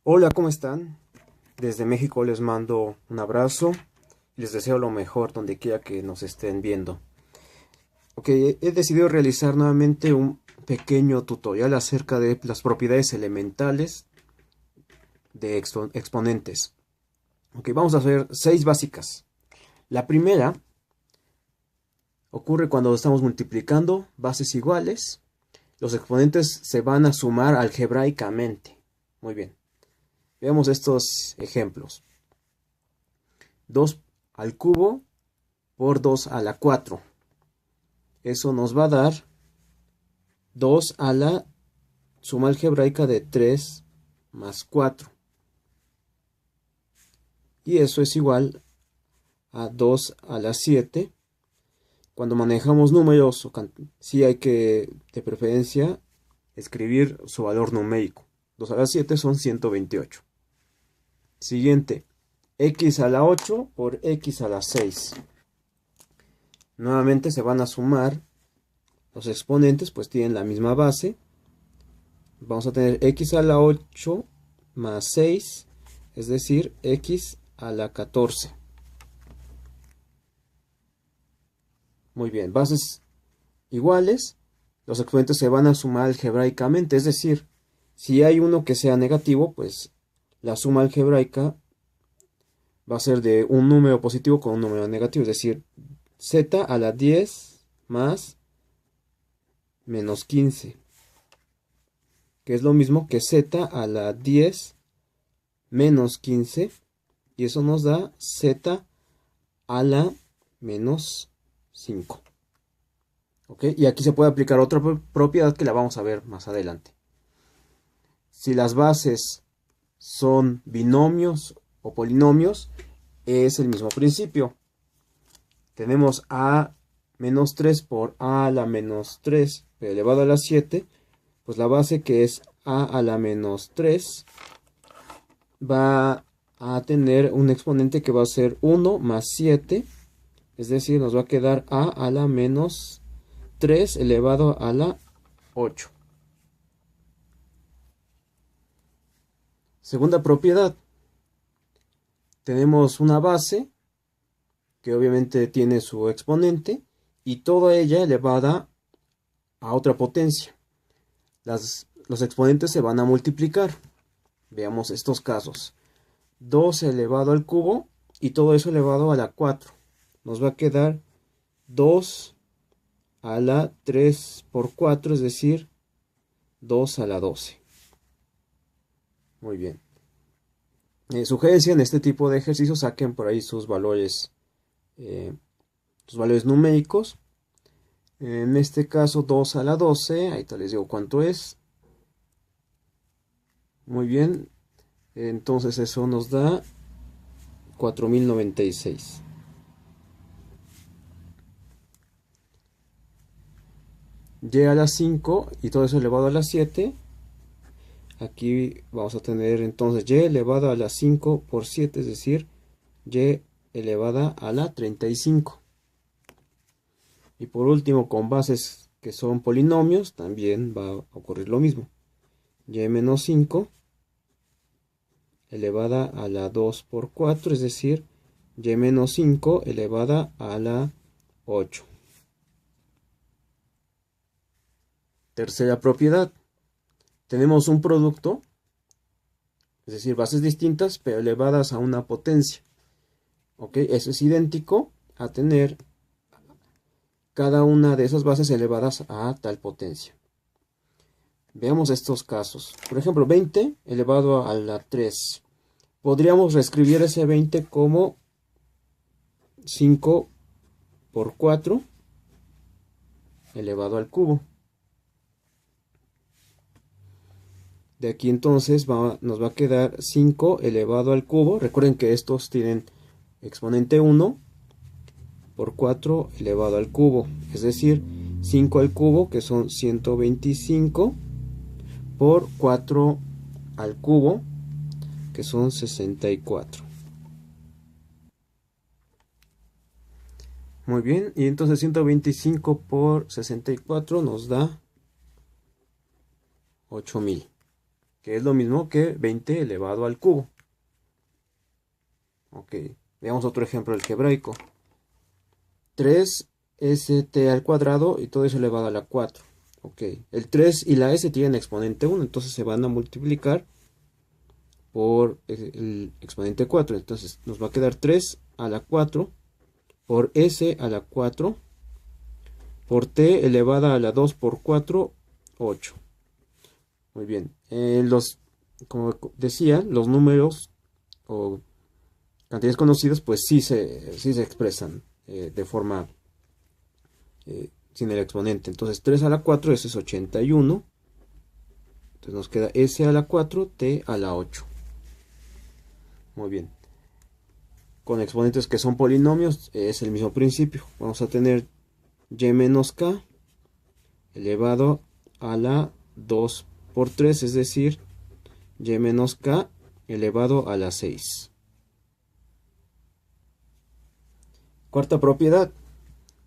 Hola, ¿cómo están? Desde México les mando un abrazo y les deseo lo mejor donde quiera que nos estén viendo. Ok, he decidido realizar nuevamente un pequeño tutorial acerca de las propiedades elementales de exponentes. Ok, vamos a hacer 6 básicas. La primera ocurre cuando estamos multiplicando bases iguales. Los exponentes se van a sumar algebraicamente. Muy bien. Veamos estos ejemplos. 2 al cubo por 2 a la 4. Eso nos va a dar 2 a la suma algebraica de 3 más 4. Y eso es igual a 2 a la 7. Cuando manejamos números, sí hay que, de preferencia, escribir su valor numérico. 2 a la 7 son 128. Siguiente, x a la 8 por x a la 6. Nuevamente se van a sumar los exponentes, pues tienen la misma base. Vamos a tener x a la 8 más 6, es decir, x a la 14. Muy bien, bases iguales, los exponentes se van a sumar algebraicamente, es decir, si hay uno que sea negativo, pues la suma algebraica va a ser de un número positivo con un número negativo, es decir, z a la 10 más menos 15, que es lo mismo que z a la 10 menos 15, y eso nos da z a la menos 5. ¿Ok? Y aquí se puede aplicar otra propiedad que la vamos a ver más adelante. Si las bases son binomios o polinomios, es el mismo principio. Tenemos a menos 3 por a la menos 3 elevado a la 7, pues la base, que es a la menos 3, va a tener un exponente que va a ser 1 más 7, es decir, nos va a quedar a la menos 3 elevado a la 8. Segunda propiedad. Tenemos una base que obviamente tiene su exponente y toda ella elevada a otra potencia. Los exponentes se van a multiplicar. Veamos estos casos. 2 elevado al cubo y todo eso elevado a la 4. Nos va a quedar 2 a la 3 por 4, es decir, 2 a la 12. Muy bien. Sugerencia: en este tipo de ejercicios saquen por ahí sus valores numéricos. En este caso 2 a la 12, ahí les digo cuánto es. Muy bien, entonces eso nos da 4096. Y a la 5 y todo eso elevado a la 7. Aquí vamos a tener entonces y elevado a la 5 por 7, es decir, y elevada a la 35. Y por último, con bases que son polinomios, también va a ocurrir lo mismo. Y menos 5 elevada a la 2 por 4, es decir, y menos 5 elevada a la 8. Tercera propiedad. Tenemos un producto, es decir, bases distintas, pero elevadas a una potencia. ¿Ok? Eso es idéntico a tener cada una de esas bases elevadas a tal potencia. Veamos estos casos. Por ejemplo, 20 elevado a la 3. Podríamos reescribir ese 20 como 5 por 4 elevado al cubo. De aquí entonces nos va a quedar 5 elevado al cubo. Recuerden que estos tienen exponente 1 por 4 elevado al cubo. Es decir, 5 al cubo, que son 125, por 4 al cubo, que son 64. Muy bien, y entonces 125 por 64 nos da 8000. que es lo mismo que 20 elevado al cubo. Ok, veamos otro ejemplo algebraico. 3st al cuadrado y todo eso elevado a la 4. Ok, el 3 y la s tienen exponente 1, entonces se van a multiplicar por el exponente 4. Entonces nos va a quedar 3 a la 4 por s a la 4 por t elevada a la 2 por 4, 8. Muy bien. Como decía, los números o cantidades conocidas pues sí se expresan de forma sin el exponente. Entonces 3 a la 4, eso es 81. Entonces nos queda s a la 4, t a la 8. Muy bien. Con exponentes que son polinomios es el mismo principio. Vamos a tener y menos k elevado a la 2 por 3, es decir, y menos k elevado a la 6. Cuarta propiedad.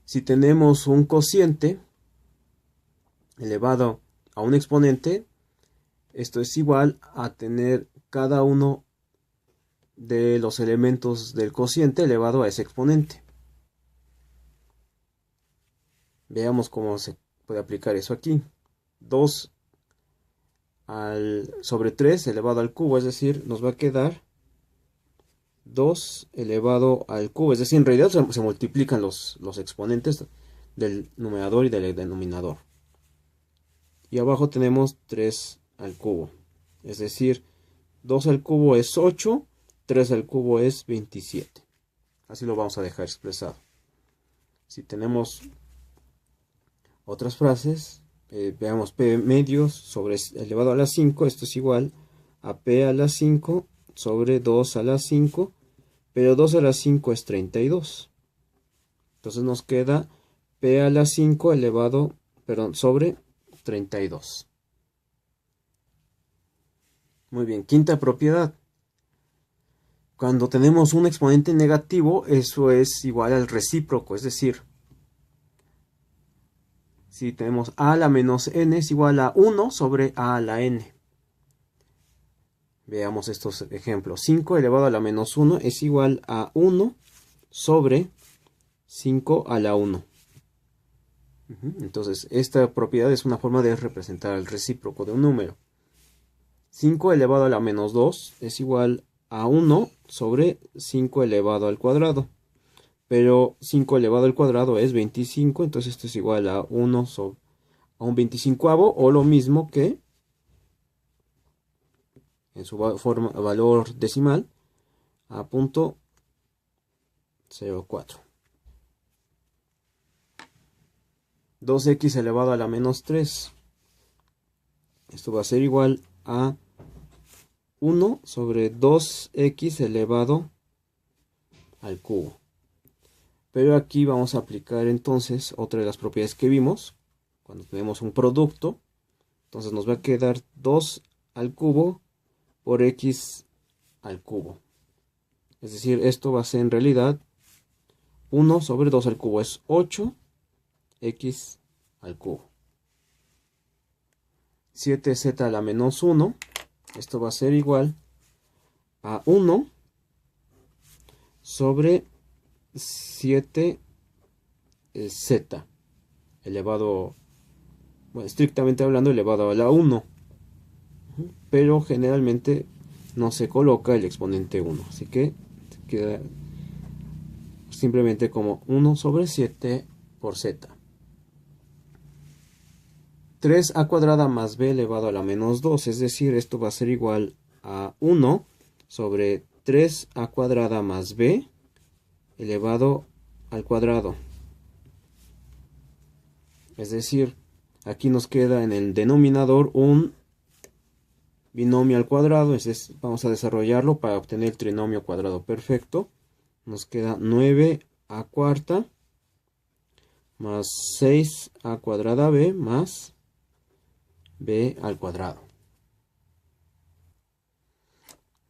Si tenemos un cociente elevado a un exponente, esto es igual a tener cada uno de los elementos del cociente elevado a ese exponente. Veamos cómo se puede aplicar eso aquí. 2 sobre 3 elevado al cubo, es decir, nos va a quedar 2 elevado al cubo, es decir, en realidad se multiplican los exponentes del numerador y del denominador. Y abajo tenemos 3 al cubo, es decir, 2 al cubo es 8, 3 al cubo es 27. Así lo vamos a dejar expresado. Si tenemos otras frases, veamos p medios sobre elevado a la 5, esto es igual a p a la 5 sobre 2 a la 5, pero 2 a la 5 es 32. Entonces nos queda p a la 5 sobre 32. Muy bien, quinta propiedad. Cuando tenemos un exponente negativo, eso es igual al recíproco, es decir, si tenemos a a la menos n es igual a 1 sobre a a la n. Veamos estos ejemplos. 5 elevado a la menos 1 es igual a 1 sobre 5 a la 1. Entonces, esta propiedad es una forma de representar el recíproco de un número. 5 elevado a la menos 2 es igual a 1 sobre 5 elevado al cuadrado. Pero 5 elevado al cuadrado es 25, entonces esto es igual a 1 sobre a un 25avo, o lo mismo que en su valor decimal a punto 0,4. 2x elevado a la menos 3. Esto va a ser igual a 1 sobre 2x elevado al cubo. Pero aquí vamos a aplicar entonces otra de las propiedades que vimos cuando tenemos un producto. Entonces nos va a quedar 2 al cubo por x al cubo. Es decir, esto va a ser en realidad 1 sobre 2 al cubo es 8x al cubo. 7z a la menos 1. Esto va a ser igual a 1 sobre 7z elevado, bueno, estrictamente hablando, elevado a la 1. Pero generalmente no se coloca el exponente 1. Así que queda simplemente como 1 sobre 7 por z. 3a cuadrada más b elevado a la menos 2. Es decir, esto va a ser igual a 1 sobre 3a cuadrada más b elevado al cuadrado. Es decir, aquí nos queda en el denominador un binomio al cuadrado. Entonces vamos a desarrollarlo para obtener el trinomio cuadrado perfecto. Nos queda 9a cuarta más 6a cuadrada b más b al cuadrado.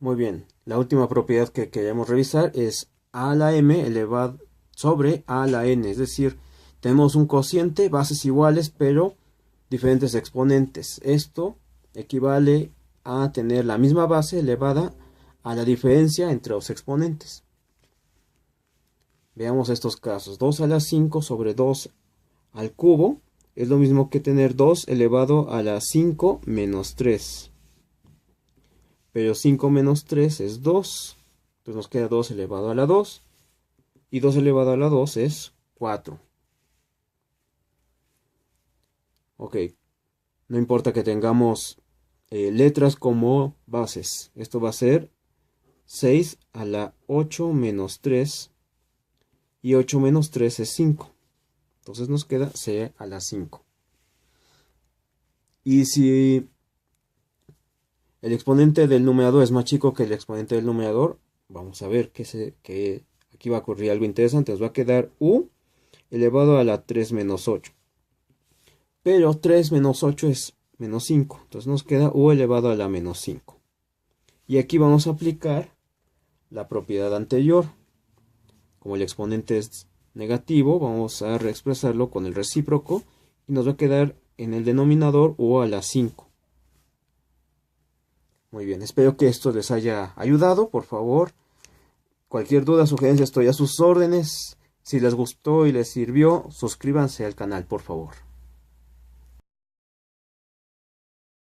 Muy bien, la última propiedad que queremos revisar es a a la m elevado sobre a a la n, es decir, tenemos un cociente, bases iguales, pero diferentes exponentes. Esto equivale a tener la misma base elevada a la diferencia entre los exponentes. Veamos estos casos. 2 a la 5 sobre 2 al cubo es lo mismo que tener 2 elevado a la 5 menos 3. Pero 5 menos 3 es 2. Entonces nos queda 2 elevado a la 2. Y 2 elevado a la 2 es 4. Ok. No importa que tengamos letras como bases. Esto va a ser 6 a la 8 menos 3. Y 8 menos 3 es 5. Entonces nos queda c a la 5. Y si el exponente del numerador es más chico que el exponente del numerador, vamos a ver que aquí va a ocurrir algo interesante. Nos va a quedar u elevado a la 3 menos 8. Pero 3 menos 8 es menos 5. Entonces nos queda u elevado a la menos 5. Y aquí vamos a aplicar la propiedad anterior. Como el exponente es negativo, vamos a reexpresarlo con el recíproco. Y nos va a quedar en el denominador u a la 5. Muy bien, espero que esto les haya ayudado. Por favor, cualquier duda, sugerencia, estoy a sus órdenes. Si les gustó y les sirvió, suscríbanse al canal, por favor.